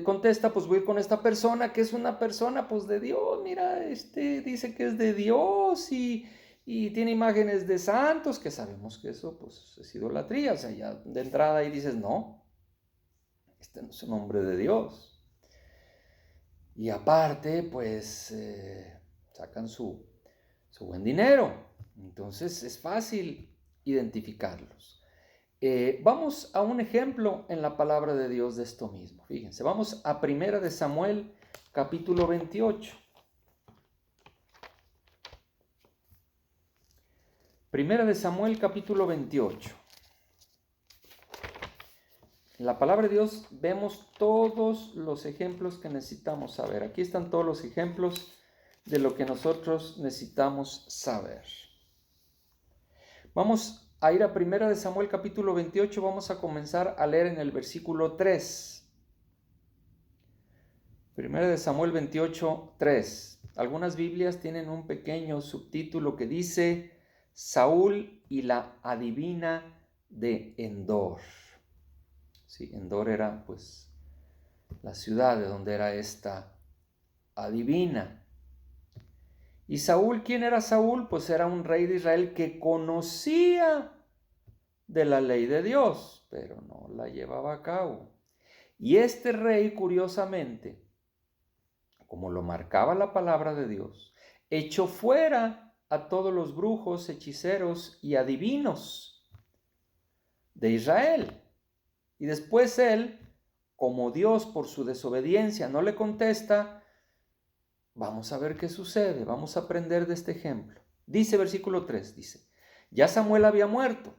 contesta, pues voy a ir con esta persona que es una persona pues de Dios, mira, dice que es de Dios y tiene imágenes de santos, que sabemos que eso pues es idolatría, o sea, ya de entrada ahí dices, no, este no es un hombre de Dios. Y aparte, pues sacan su buen dinero, entonces es fácil identificarlos. Vamos a un ejemplo en la palabra de Dios de esto mismo. Fíjense, vamos a 1 de Samuel, capítulo 28. 1 de Samuel, capítulo 28. En la palabra de Dios vemos todos los ejemplos que necesitamos saber. Aquí están todos los ejemplos de lo que nosotros necesitamos saber. Vamos a ir a 1 de Samuel capítulo 28, vamos a comenzar a leer en el versículo 3. 1 de Samuel 28, 3. Algunas Biblias tienen un pequeño subtítulo que dice Saúl y la adivina de Endor. Sí, Endor era pues la ciudad de donde era esta adivina. Y Saúl, ¿quién era Saúl? Pues era un rey de Israel que conocía de la ley de Dios, pero no la llevaba a cabo. Y este rey, curiosamente, como lo marcaba la palabra de Dios, echó fuera a todos los brujos, hechiceros y adivinos de Israel. Y después él, como Dios por su desobediencia no le contesta, vamos a ver qué sucede, vamos a aprender de este ejemplo. Dice versículo 3, dice, ya Samuel había muerto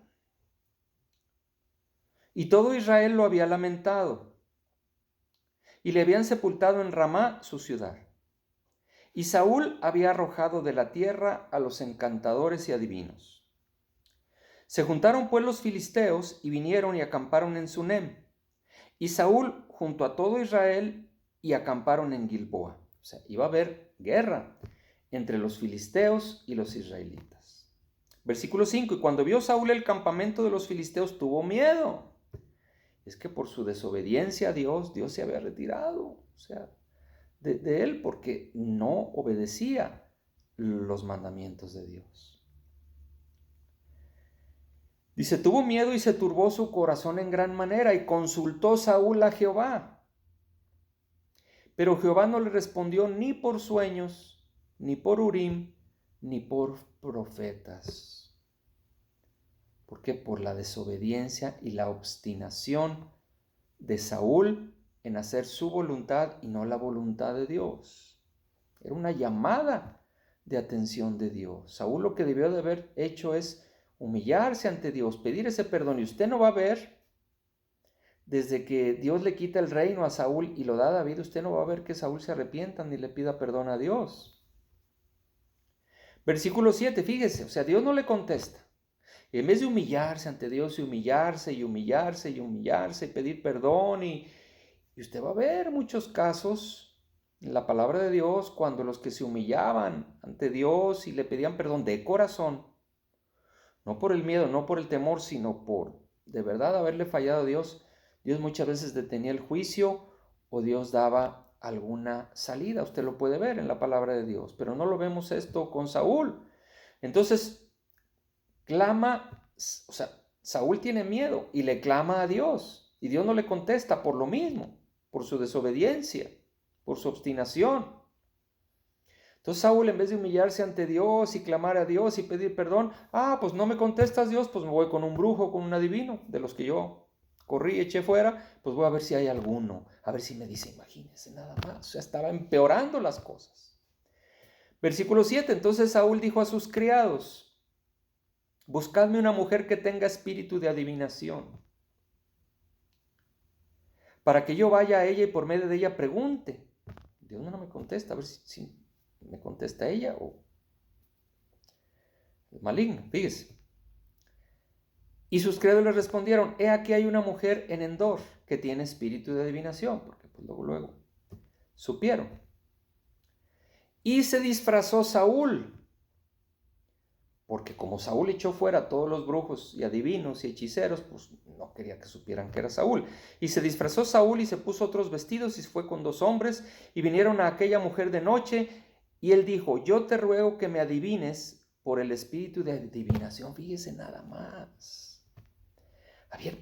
y todo Israel lo había lamentado y le habían sepultado en Ramá, su ciudad. Y Saúl había arrojado de la tierra a los encantadores y adivinos. Se juntaron pues los filisteos y vinieron y acamparon en Sunem. Y Saúl junto a todo Israel y acamparon en Gilboa. O sea, iba a haber guerra entre los filisteos y los israelitas. Versículo 5, y cuando vio Saúl el campamento de los filisteos tuvo miedo. Es que por su desobediencia a Dios, Dios se había retirado, o sea, de él porque no obedecía los mandamientos de Dios. Dice, tuvo miedo y se turbó su corazón en gran manera y consultó Saúl a Jehová. Pero Jehová no le respondió ni por sueños, ni por Urim, ni por profetas. ¿Por qué? Por la desobediencia y la obstinación de Saúl en hacer su voluntad y no la voluntad de Dios. Era una llamada de atención de Dios. Saúl lo que debió de haber hecho es humillarse ante Dios, pedir ese perdón. Y usted no va a ver, desde que Dios le quita el reino a Saúl y lo da a David, usted no va a ver que Saúl se arrepienta ni le pida perdón a Dios. Versículo 7, fíjese, o sea, Dios no le contesta. Y en vez de humillarse ante Dios y humillarse y humillarse y humillarse y pedir perdón y usted va a ver muchos casos en la palabra de Dios cuando los que se humillaban ante Dios y le pedían perdón de corazón, no por el miedo, no por el temor, sino por de verdad haberle fallado a Dios, Dios muchas veces detenía el juicio o Dios daba alguna salida. Usted lo puede ver en la palabra de Dios, pero no lo vemos esto con Saúl. Entonces clama, o sea, Saúl tiene miedo y le clama a Dios y Dios no le contesta por lo mismo, por su desobediencia, por su obstinación. Entonces Saúl, en vez de humillarse ante Dios y clamar a Dios y pedir perdón, pues no me contestas Dios, pues me voy con un brujo, con un adivino, de los que yo corrí y eché fuera, pues voy a ver si hay alguno, a ver si me dice, imagínense nada más, o sea, estaba empeorando las cosas. Versículo 7, entonces Saúl dijo a sus criados, buscadme una mujer que tenga espíritu de adivinación, para que yo vaya a ella y por medio de ella pregunte. Dios no me contesta, a ver si me contesta ella o es maligno, fíjese. Y sus criados le respondieron, he aquí hay una mujer en Endor que tiene espíritu de adivinación, porque pues luego supieron. Y se disfrazó Saúl, porque como Saúl echó fuera a todos los brujos y adivinos y hechiceros, pues no quería que supieran que era Saúl. Y se disfrazó Saúl y se puso otros vestidos y fue con 2 hombres y vinieron a aquella mujer de noche y él dijo, yo te ruego que me adivines por el espíritu de adivinación. Fíjese nada más.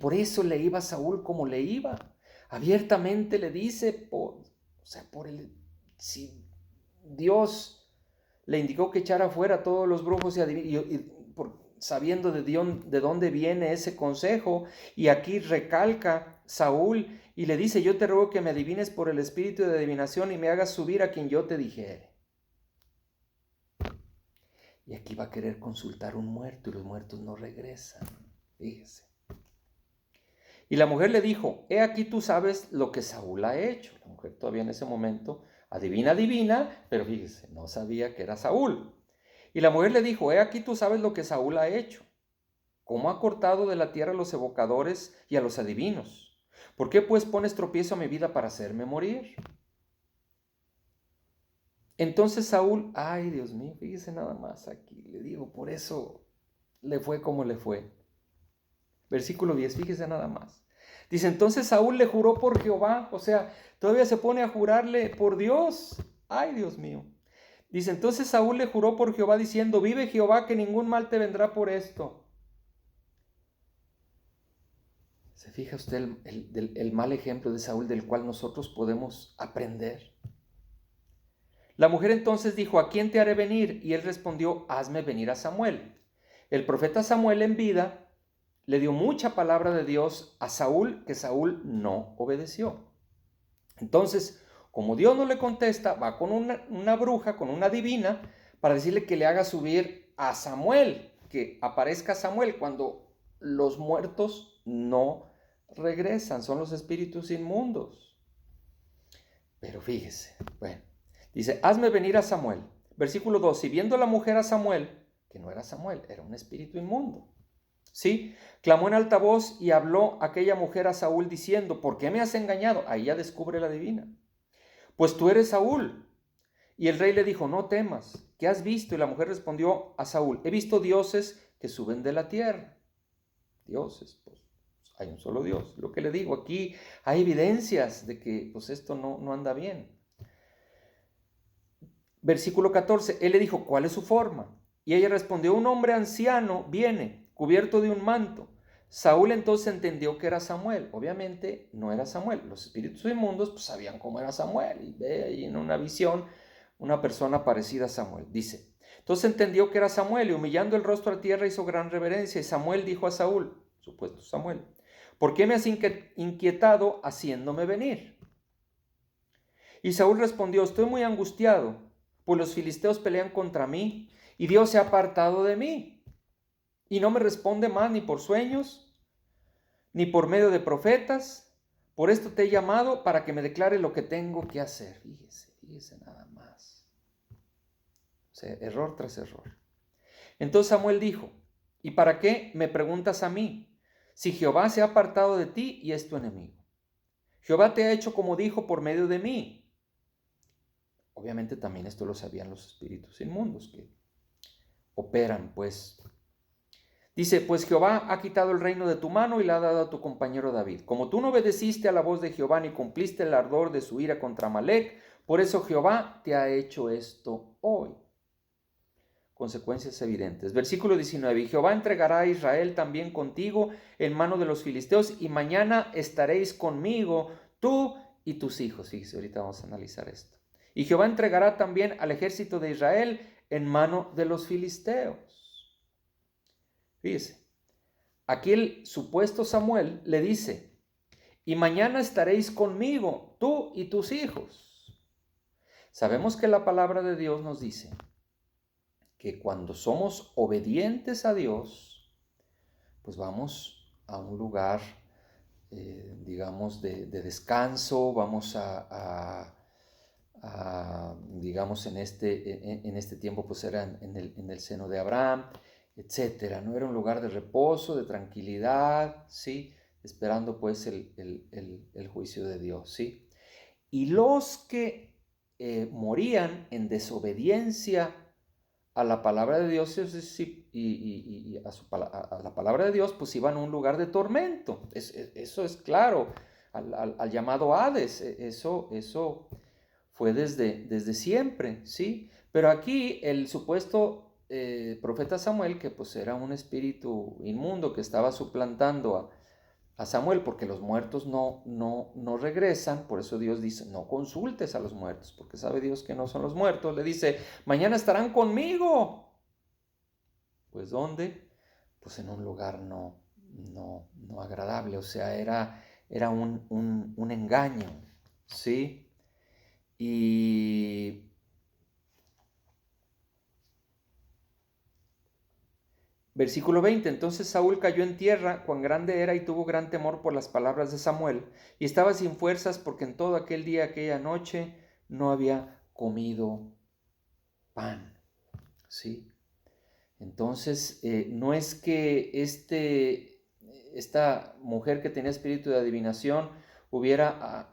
Por eso le iba a Saúl como le iba. Abiertamente le dice, si Dios le indicó que echara fuera a todos los brujos sabiendo de dónde viene ese consejo. Y aquí recalca Saúl y le dice, yo te ruego que me adivines por el espíritu de adivinación y me hagas subir a quien yo te dijere. Y aquí va a querer consultar un muerto y los muertos no regresan. Fíjese. Y la mujer le dijo, he aquí tú sabes lo que Saúl ha hecho. La mujer todavía en ese momento adivina, pero fíjese, no sabía que era Saúl. Y la mujer le dijo, he aquí tú sabes lo que Saúl ha hecho, cómo ha cortado de la tierra a los evocadores y a los adivinos. ¿Por qué pues pones tropiezo a mi vida para hacerme morir? Entonces Saúl, ay Dios mío, fíjese nada más aquí, le digo, por eso le fue como le fue. Versículo 10, fíjese nada más. Dice, entonces Saúl le juró por Jehová, todavía se pone a jurarle por Dios. Ay Dios mío. Dice, entonces Saúl le juró por Jehová diciendo, vive Jehová que ningún mal te vendrá por esto. ¿Se fija usted el mal ejemplo de Saúl del cual nosotros podemos aprender? La mujer entonces dijo, ¿a quién te haré venir? Y él respondió, hazme venir a Samuel. El profeta Samuel en vida le dio mucha palabra de Dios a Saúl que Saúl no obedeció. Entonces, como Dios no le contesta, va con una bruja, con una divina, para decirle que le haga subir a Samuel, que aparezca Samuel cuando los muertos no regresan, son los espíritus inmundos. Pero fíjese, dice, hazme venir a Samuel. Versículo 2, y viendo la mujer a Samuel, que no era Samuel, era un espíritu inmundo. ¿Sí? Clamó en alta voz y habló aquella mujer a Saúl diciendo, ¿por qué me has engañado? Ahí ya descubre la divina. Pues tú eres Saúl. Y el rey le dijo, no temas, ¿qué has visto? Y la mujer respondió a Saúl, he visto dioses que suben de la tierra. Dioses, pues hay un solo Dios. Lo que le digo, aquí hay evidencias de que pues esto no anda bien. Versículo 14, él le dijo, ¿cuál es su forma? Y ella respondió, un hombre anciano viene, cubierto de un manto. Saúl entonces entendió que era Samuel. Obviamente no era Samuel. Los espíritus inmundos pues sabían cómo era Samuel. Y ve ahí en una visión una persona parecida a Samuel. Dice, entonces entendió que era Samuel y humillando el rostro a tierra hizo gran reverencia. Y Samuel dijo a Saúl, supuesto Samuel, ¿por qué me has inquietado haciéndome venir? Y Saúl respondió, estoy muy angustiado, pues los filisteos pelean contra mí y Dios se ha apartado de mí. Y no me responde más ni por sueños, ni por medio de profetas. Por esto te he llamado para que me declare lo que tengo que hacer. Fíjese nada más. Error tras error. Entonces Samuel dijo, ¿y para qué me preguntas a mí? Si Jehová se ha apartado de ti y es tu enemigo. Jehová te ha hecho como dijo por medio de mí. Obviamente también esto lo sabían los espíritus inmundos que operan pues. Dice, pues Jehová ha quitado el reino de tu mano y le ha dado a tu compañero David. Como tú no obedeciste a la voz de Jehová ni cumpliste el ardor de su ira contra Amalec, por eso Jehová te ha hecho esto hoy. Consecuencias evidentes. Versículo 19. Y Jehová entregará a Israel también contigo en mano de los filisteos y mañana estaréis conmigo, tú y tus hijos. Fíjese, ahorita vamos a analizar esto. Y Jehová entregará también al ejército de Israel en mano de los filisteos. Fíjese, aquí el supuesto Samuel le dice, y mañana estaréis conmigo, tú y tus hijos. Sabemos que la palabra de Dios nos dice que cuando somos obedientes a Dios, pues vamos a un lugar, digamos, de descanso, vamos digamos, en este tiempo, pues era en el seno de Abraham, etcétera, ¿no? Era un lugar de reposo, de tranquilidad, ¿sí? Esperando pues el juicio de Dios, ¿sí? Y los que morían en desobediencia a la palabra de Dios, es decir, y a la palabra de Dios, pues iban a un lugar de tormento. Eso es claro, al llamado Hades. Eso fue desde siempre, ¿sí? Pero aquí el supuesto profeta Samuel, que pues era un espíritu inmundo que estaba suplantando a Samuel, porque los muertos no regresan, por eso Dios dice, no consultes a los muertos, porque sabe Dios que no son los muertos. Le dice, mañana estarán conmigo. Pues ¿dónde? Pues en un lugar no agradable, o sea, era un engaño, ¿sí? Y versículo 20, entonces Saúl cayó en tierra, cuán grande era, y tuvo gran temor por las palabras de Samuel, y estaba sin fuerzas porque en todo aquel día, aquella noche, no había comido pan, ¿sí? Entonces, no es que esta mujer que tenía espíritu de adivinación hubiera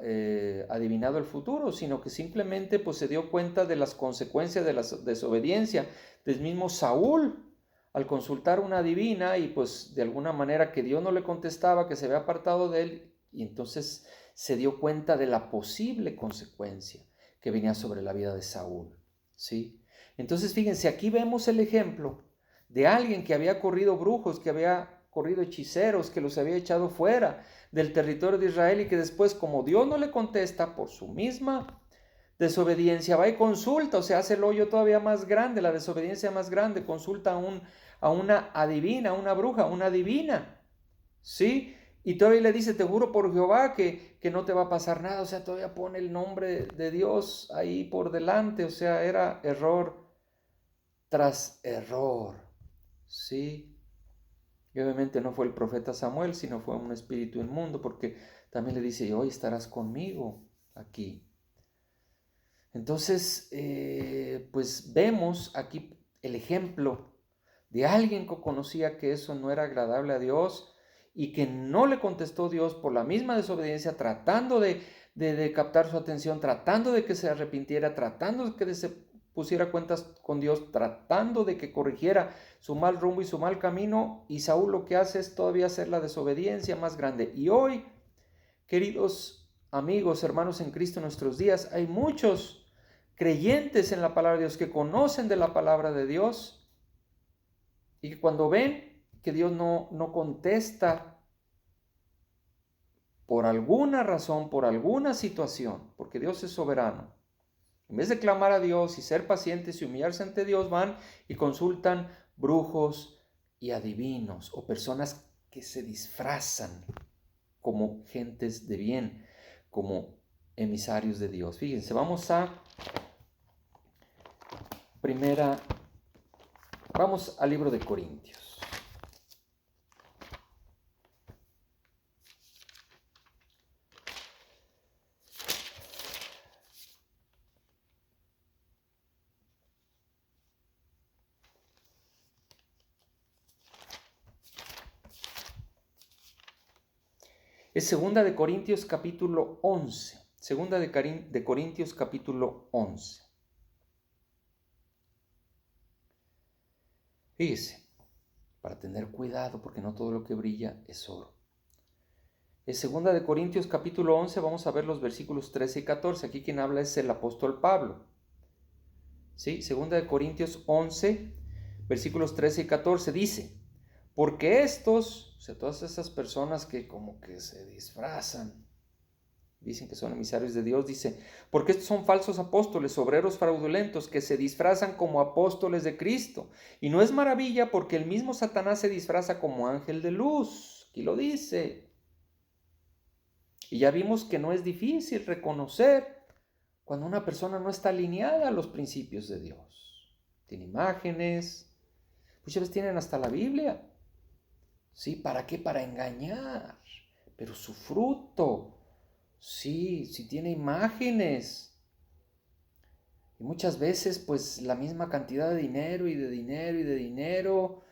adivinado el futuro, sino que simplemente pues, se dio cuenta de las consecuencias de la desobediencia del mismo Saúl al consultar una adivina y pues de alguna manera que Dios no le contestaba, que se había apartado de él, y entonces se dio cuenta de la posible consecuencia que venía sobre la vida de Saúl, ¿sí? Entonces fíjense, aquí vemos el ejemplo de alguien que había corrido brujos, que había corrido hechiceros, que los había echado fuera del territorio de Israel y que después, como Dios no le contesta por su misma desobediencia, va y consulta, o sea, hace el hoyo todavía más grande, la desobediencia más grande, consulta a una adivina, a una bruja, a una divina, ¿sí? Y todavía le dice, te juro por Jehová que no te va a pasar nada, o sea, todavía pone el nombre de Dios ahí por delante, o sea, era error tras error, ¿sí? Y obviamente no fue el profeta Samuel, sino fue un espíritu inmundo, porque también le dice, hoy estarás conmigo aquí. Entonces, pues vemos aquí el ejemplo de alguien que conocía que eso no era agradable a Dios y que no le contestó Dios por la misma desobediencia, tratando de captar su atención, tratando de que se arrepintiera, tratando de que se pusiera cuentas con Dios, tratando de que corrigiera su mal rumbo y su mal camino. Y Saúl lo que hace es todavía hacer la desobediencia más grande. Y hoy, queridos amigos, hermanos en Cristo, en nuestros días, hay muchos creyentes en la palabra de Dios que conocen de la palabra de Dios y que cuando ven que Dios no contesta por alguna razón, por alguna situación, porque Dios es soberano, en vez de clamar a Dios y ser pacientes y humillarse ante Dios, van y consultan brujos y adivinos o personas que se disfrazan como gentes de bien, como emisarios de Dios. Fíjense, vamos al libro de Corintios. Es segunda de Corintios capítulo 11. Segunda de Corintios capítulo 11. Fíjese, para tener cuidado porque no todo lo que brilla es oro. Es segunda de Corintios capítulo 11, vamos a ver los versículos 13 y 14. Aquí quien habla es el apóstol Pablo. ¿Sí? Segunda de Corintios 11, versículos 13 y 14 dice, porque estos, o sea, todas esas personas que como que se disfrazan, dicen que son emisarios de Dios, dice, porque estos son falsos apóstoles, obreros fraudulentos, que se disfrazan como apóstoles de Cristo. Y no es maravilla porque el mismo Satanás se disfraza como ángel de luz. Aquí lo dice. Y ya vimos que no es difícil reconocer cuando una persona no está alineada a los principios de Dios. Tiene imágenes, muchas veces tienen hasta la Biblia. ¿Sí? ¿Para qué? Para engañar. Pero su fruto, sí tiene imágenes. Y muchas veces, pues, la misma cantidad de dinero y de dinero y de dinero,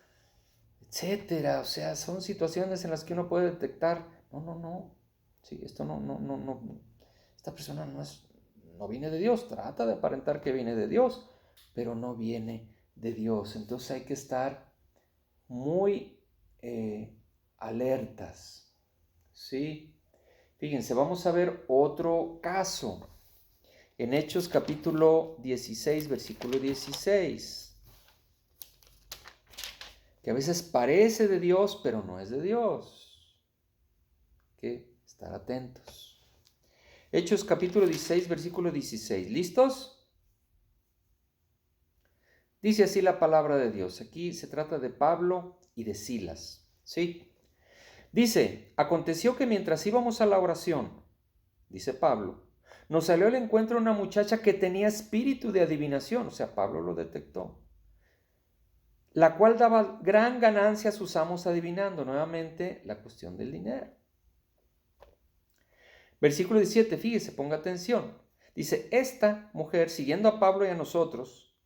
etcétera. O sea, son situaciones en las que uno puede detectar, no. Sí, esto no. Esta persona no viene de Dios. Trata de aparentar que viene de Dios, pero no viene de Dios. Entonces hay que estar muy alertas, ¿sí? Fíjense, vamos a ver otro caso. En Hechos capítulo 16, versículo 16, que a veces parece de Dios, pero no es de Dios. Hay que estar atentos. Hechos capítulo 16, versículo 16. ¿Listos? Dice así la palabra de Dios. Aquí se trata de Pablo y de Silas, ¿sí? Dice, aconteció que mientras íbamos a la oración, dice Pablo, nos salió al encuentro una muchacha que tenía espíritu de adivinación, o sea, Pablo lo detectó, la cual daba gran ganancia a sus amos adivinando, nuevamente la cuestión del dinero. Versículo 17, fíjese, ponga atención. Dice, esta mujer, siguiendo a Pablo y a nosotros,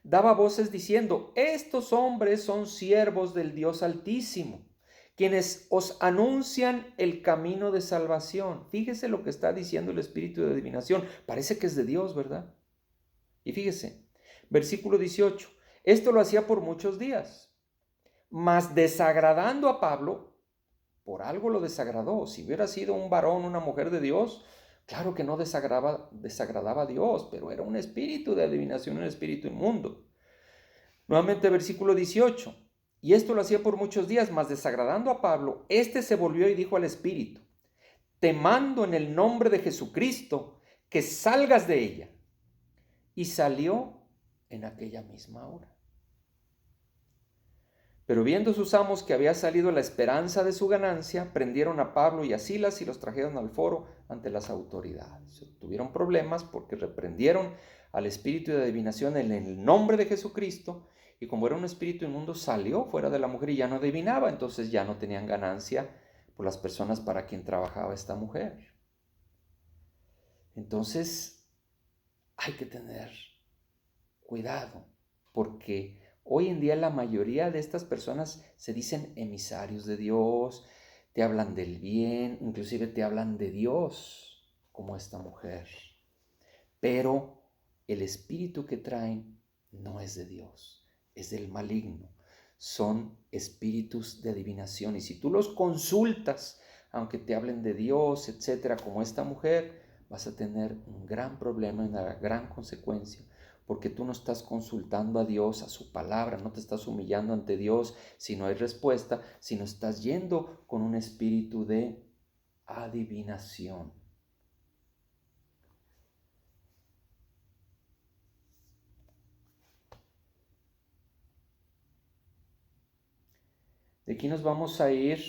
daba voces diciendo, estos hombres son siervos del Dios Altísimo, quienes os anuncian el camino de salvación. Fíjese lo que está diciendo el espíritu de adivinación. Parece que es de Dios, ¿verdad? Y fíjese, versículo 18, esto lo hacía por muchos días, mas desagradando a Pablo, por algo lo desagradó. Si hubiera sido un varón, una mujer de Dios, claro que no desagradaba a Dios, pero era un espíritu de adivinación, un espíritu inmundo. Nuevamente versículo 18. Y esto lo hacía por muchos días, mas desagradando a Pablo, éste se volvió y dijo al espíritu, te mando en el nombre de Jesucristo que salgas de ella. Y salió en aquella misma hora. Pero viendo sus amos que había salido la esperanza de su ganancia, prendieron a Pablo y a Silas y los trajeron al foro ante las autoridades. Tuvieron problemas porque reprendieron al espíritu de adivinación en el nombre de Jesucristo, y como era un espíritu inmundo, salió fuera de la mujer y ya no adivinaba, entonces ya no tenían ganancia por las personas para quien trabajaba esta mujer. Entonces hay que tener cuidado, porque hoy en día la mayoría de estas personas se dicen emisarios de Dios, te hablan del bien, inclusive te hablan de Dios, como esta mujer. Pero el espíritu que traen no es de Dios, es del maligno. Son espíritus de adivinación. Y si tú los consultas, aunque te hablen de Dios, etcétera, como esta mujer, vas a tener un gran problema y una gran consecuencia, porque tú no estás consultando a Dios, a su palabra, no te estás humillando ante Dios si no hay respuesta, sino estás yendo con un espíritu de adivinación. De aquí nos vamos a ir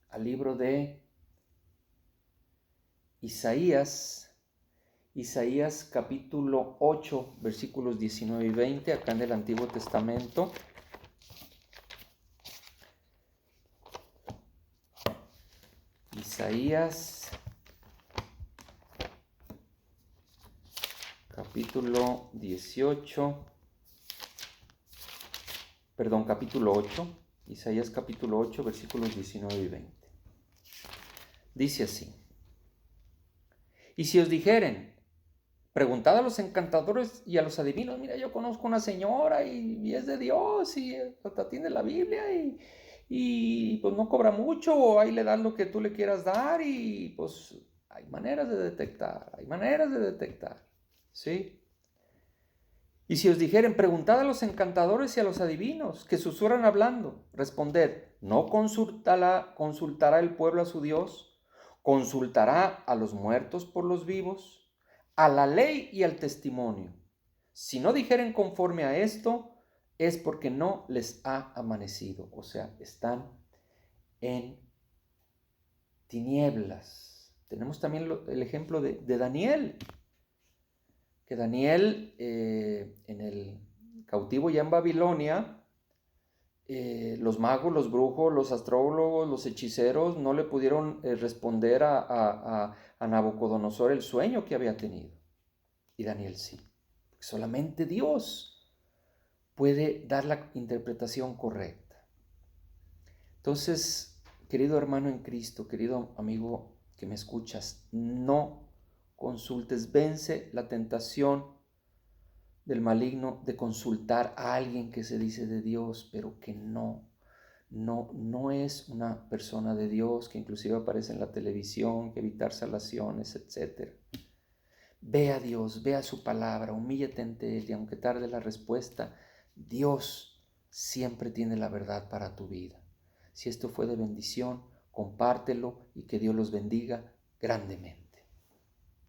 al libro de Isaías capítulo 8, versículos 19 y 20, acá en el Antiguo Testamento. Isaías capítulo 8, Isaías capítulo 8, versículos 19 y 20. Dice así, y si os dijeren, preguntad a los encantadores y a los adivinos, mira, yo conozco una señora y es de Dios y tiene la Biblia y pues no cobra mucho, o ahí le das lo que tú le quieras dar, y pues hay maneras de detectar, ¿sí? Y si os dijeren, preguntad a los encantadores y a los adivinos que susurran hablando, responded, ¿no consultará el pueblo a su Dios? ¿Consultará a los muertos por los vivos? A la ley y al testimonio. Si no dijeren conforme a esto, es porque no les ha amanecido. O sea, están en tinieblas. Tenemos también el ejemplo de Daniel, que Daniel en el cautivo ya en Babilonia, los magos, los brujos, los astrólogos, los hechiceros no le pudieron responder a Nabucodonosor el sueño que había tenido. Y Daniel sí. Solamente Dios puede dar la interpretación correcta. Entonces, querido hermano en Cristo, querido amigo que me escuchas, no consultes, vence la tentación del maligno de consultar a alguien que se dice de Dios, pero que no es una persona de Dios, que inclusive aparece en la televisión, que evitar salaciones, etc. Ve a Dios, ve a su palabra, humíllate ante Él y aunque tarde la respuesta, Dios siempre tiene la verdad para tu vida. Si esto fue de bendición, compártelo y que Dios los bendiga grandemente.